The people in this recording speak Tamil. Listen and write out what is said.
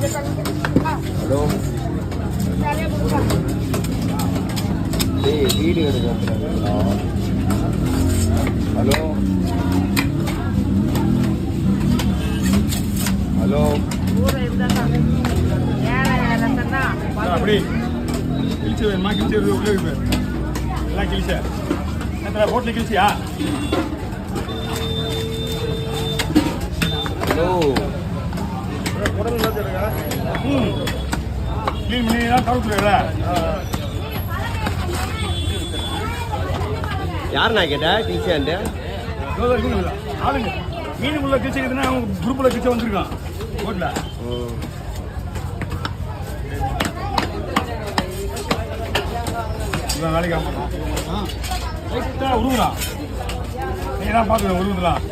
ஹலோ டேய் வீடியோ எடுக்கிறா ஹலோ ஹலோ அப்படி கிழிச்சு வேணுமா கிழிச்சு உள்ளே இருக்கு எல்லாம் கிழிச்ச ஹோட்டலில் கிழிச்சியா ஹலோ உடம்பு க்ளீன் பண்ணி தான் கவுத்துருல யாருண்ணா கேட்டா டீச்சர்ன்ட்டு ஆளுங்க மீன் உள்ள கிழிச்சுக்குதுன்னா அவங்க குரூப்பில் கிழிச்ச வந்திருக்கான் ரோட்டில் வேலைக்கு ஆமாம் உருவுறான் நீங்கள் தான் பார்த்துக்கலாம் உருவுதுலாம்